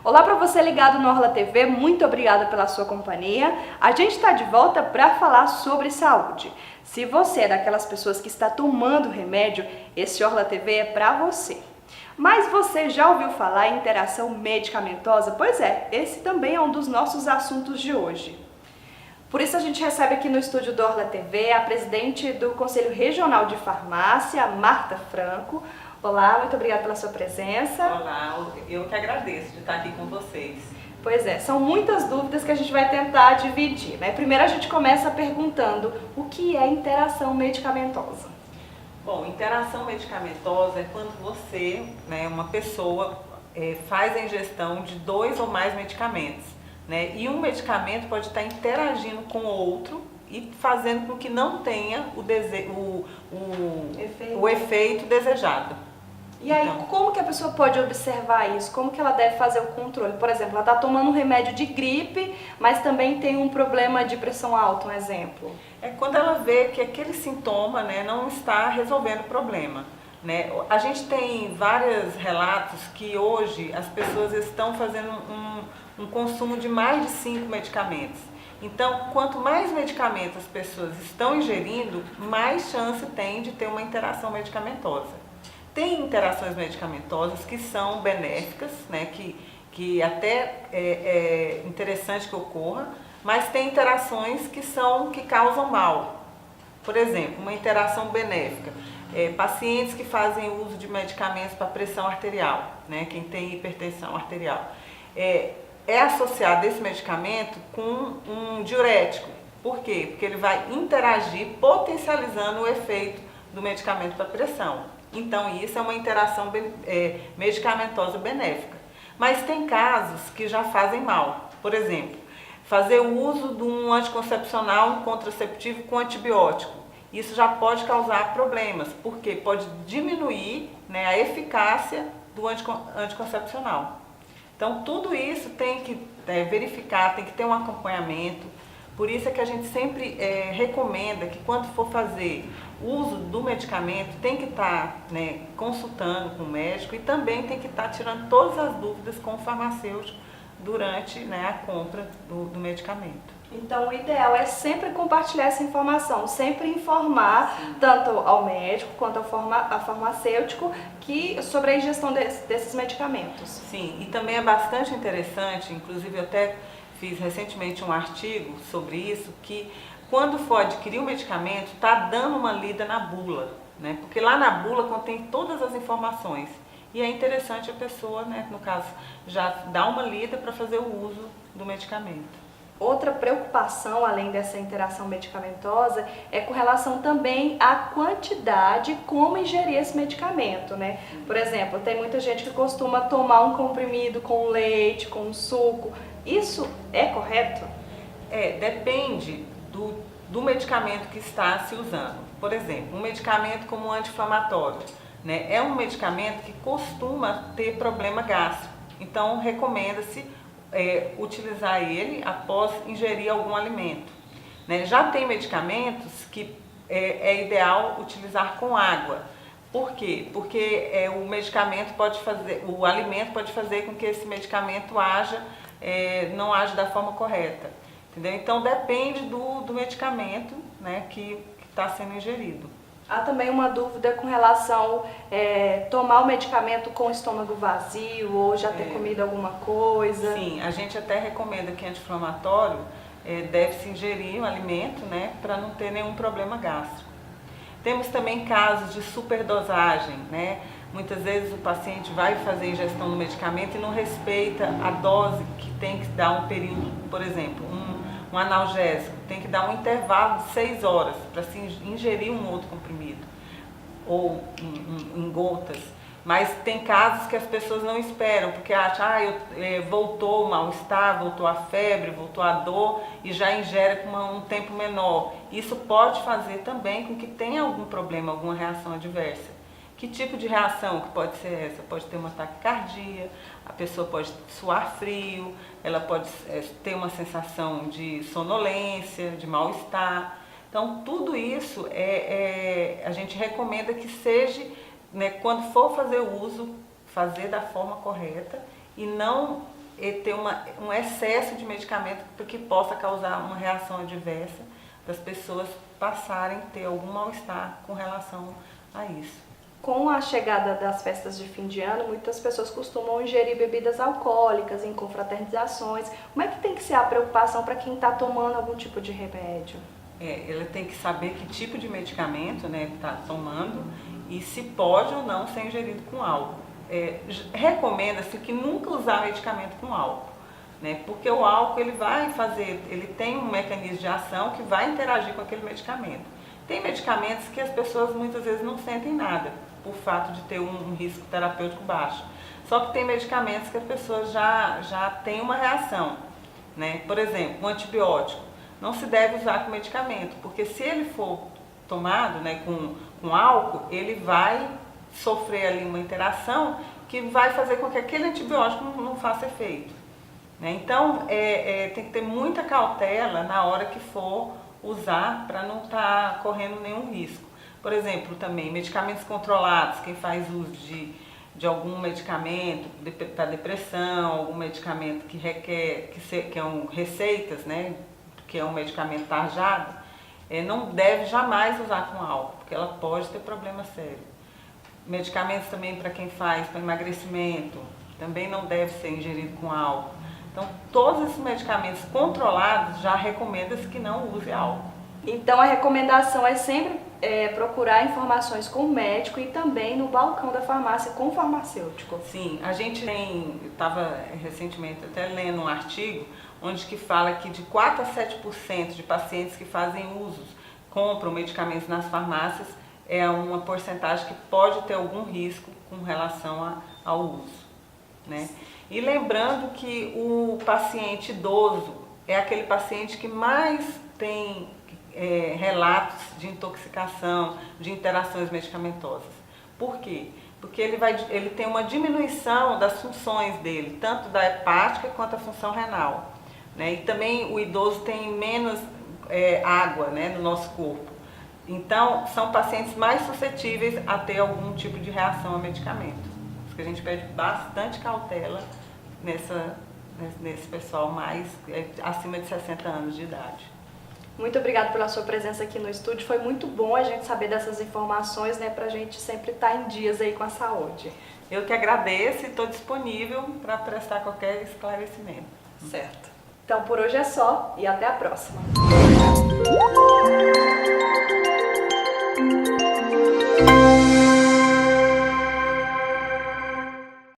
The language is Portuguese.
Olá para você ligado no Orla TV, muito obrigada pela sua companhia. A gente está de volta para falar sobre saúde. Se você é daquelas pessoas que está tomando remédio, esse Orla TV é para você. Mas você já ouviu falar em interação medicamentosa? Pois é, esse também é um dos nossos assuntos de hoje. Por isso a gente recebe aqui no estúdio do Orla TV a presidente do Conselho Regional de Farmácia, Marta Franco. Olá, muito obrigada pela sua presença. Olá, eu que agradeço de estar aqui com vocês. Pois é, são muitas dúvidas que a gente vai tentar dividir, né? Primeiro a gente começa perguntando o que é interação medicamentosa. Bom, interação medicamentosa é quando você, uma pessoa, faz a ingestão de 2 ou mais medicamentos, né? E um medicamento pode estar interagindo com outro e fazendo com que não tenha o efeito desejado. E aí, como que a pessoa pode observar isso? Como que ela deve fazer o controle? Por exemplo, ela está tomando um remédio de gripe, mas também tem um problema de pressão alta, um exemplo. É quando ela vê que aquele sintoma, não está resolvendo o problema. A gente tem vários relatos que hoje as pessoas estão fazendo um consumo de mais de 5 medicamentos. Então, quanto mais medicamentos as pessoas estão ingerindo, mais chance tem de ter uma interação medicamentosa. Tem interações medicamentosas que são benéficas, que até é interessante que ocorra, mas tem interações que causam mal. Por exemplo, uma interação benéfica. Pacientes que fazem uso de medicamentos para pressão arterial, quem tem hipertensão arterial. É associado esse medicamento com um diurético. Por quê? Porque ele vai interagir potencializando o efeito do medicamento para pressão. Então, isso é uma interação medicamentosa benéfica. Mas tem casos que já fazem mal. Por exemplo, fazer o uso de um anticoncepcional, um contraceptivo com antibiótico. Isso já pode causar problemas, porque pode diminuir a eficácia do anticoncepcional. Então, tudo isso tem que verificar, tem que ter um acompanhamento. Por isso é que a gente sempre recomenda que quando for fazer uso do medicamento, tem que estar consultando com o médico e também tem que estar tirando todas as dúvidas com o farmacêutico durante a compra do medicamento. Então, o ideal é sempre compartilhar essa informação, sempre informar tanto ao médico quanto ao farmacêutico sobre a ingestão desses medicamentos. Sim, e também é bastante interessante, inclusive eu até fiz recentemente um artigo sobre isso, que quando for adquirir o medicamento, está dando uma lida na bula, porque lá na bula contém todas as informações. E é interessante a pessoa, no caso, já dar uma lida para fazer o uso do medicamento. Outra preocupação, além dessa interação medicamentosa, é com relação também à quantidade, como ingerir esse medicamento, Por exemplo, tem muita gente que costuma tomar um comprimido com leite, com suco. Isso é correto? Depende do medicamento que está se usando. Por exemplo, um medicamento como anti-inflamatório, é um medicamento que costuma ter problema gástrico. Então, recomenda-se utilizar ele após ingerir algum alimento. Já tem medicamentos que é ideal utilizar com água. Por quê? Porque o alimento pode fazer com que esse medicamento não age da forma correta. Entendeu? Então depende do medicamento que está sendo ingerido. Há também uma dúvida com relação a tomar o medicamento com o estômago vazio ou já ter comido alguma coisa. Sim, a gente até recomenda que anti-inflamatório deve-se ingerir o alimento para não ter nenhum problema gástrico. Temos também casos de superdosagem, Muitas vezes o paciente vai fazer a ingestão do medicamento e não respeita a dose que tem que dar um período, por exemplo, um analgésico, tem que dar um intervalo de 6 horas para se ingerir um outro comprimido, ou em gotas. Mas tem casos que as pessoas não esperam, porque acham, voltou o mal-estar, voltou a febre, voltou a dor e já ingere com um tempo menor. Isso pode fazer também com que tenha algum problema, alguma reação adversa. Que tipo de reação que pode ser essa? Pode ter uma taquicardia, a pessoa pode suar frio, ela pode ter uma sensação de sonolência, de mal-estar. Então, tudo isso a gente recomenda que seja, né, quando for fazer o uso, fazer da forma correta e não ter um excesso de medicamento que possa causar uma reação adversa das pessoas passarem a ter algum mal-estar com relação a isso. Com a chegada das festas de fim de ano, muitas pessoas costumam ingerir bebidas alcoólicas em confraternizações. Como é que tem que ser a preocupação para quem está tomando algum tipo de remédio? Ela tem que saber que tipo de medicamento, né, está tomando e se pode ou não ser ingerido com álcool. Recomenda-se que nunca usar medicamento com álcool, né, porque o álcool ele tem um mecanismo de ação que vai interagir com aquele medicamento. Tem medicamentos que as pessoas muitas vezes não sentem nada, por fato de ter um risco terapêutico baixo. Só que tem medicamentos que as pessoas já têm uma reação, né? Por exemplo, um antibiótico não se deve usar com medicamento, porque se ele for tomado, né, com álcool, ele vai sofrer ali uma interação que vai fazer com que aquele antibiótico não faça efeito, né? Então, tem que ter muita cautela na hora que for usar para não estar correndo nenhum risco. Por exemplo, também medicamentos controlados, quem faz uso de algum medicamento para depressão, algum medicamento que requer, que é receitas, né, que é um medicamento tarjado, não deve jamais usar com álcool, porque ela pode ter problema sério. Medicamentos também para quem faz para emagrecimento, também não deve ser ingerido com álcool. Então, todos esses medicamentos controlados já recomenda-se que não use álcool. Então, a recomendação é sempre procurar informações com o médico e também no balcão da farmácia com o farmacêutico. Sim, a gente eu estava recentemente até lendo um artigo onde que fala que de 4 a 7% de pacientes que fazem compram medicamentos nas farmácias, é uma porcentagem que pode ter algum risco com relação ao uso, né? E lembrando que o paciente idoso é aquele paciente que mais tem relatos de intoxicação, de interações medicamentosas. Por quê? Porque ele tem uma diminuição das funções dele, tanto da hepática quanto a função renal, né? E também o idoso tem menos água, né, no nosso corpo. Então, são pacientes mais suscetíveis a ter algum tipo de reação a medicamento. Por isso que a gente pede bastante cautela nesse pessoal mais acima de 60 anos de idade. Muito obrigada pela sua presença aqui no estúdio. Foi muito bom a gente saber dessas informações, né, pra gente sempre estar em dias aí com a saúde. Eu que agradeço e estou disponível para prestar qualquer esclarecimento. Certo. Então, por hoje é só e até a próxima.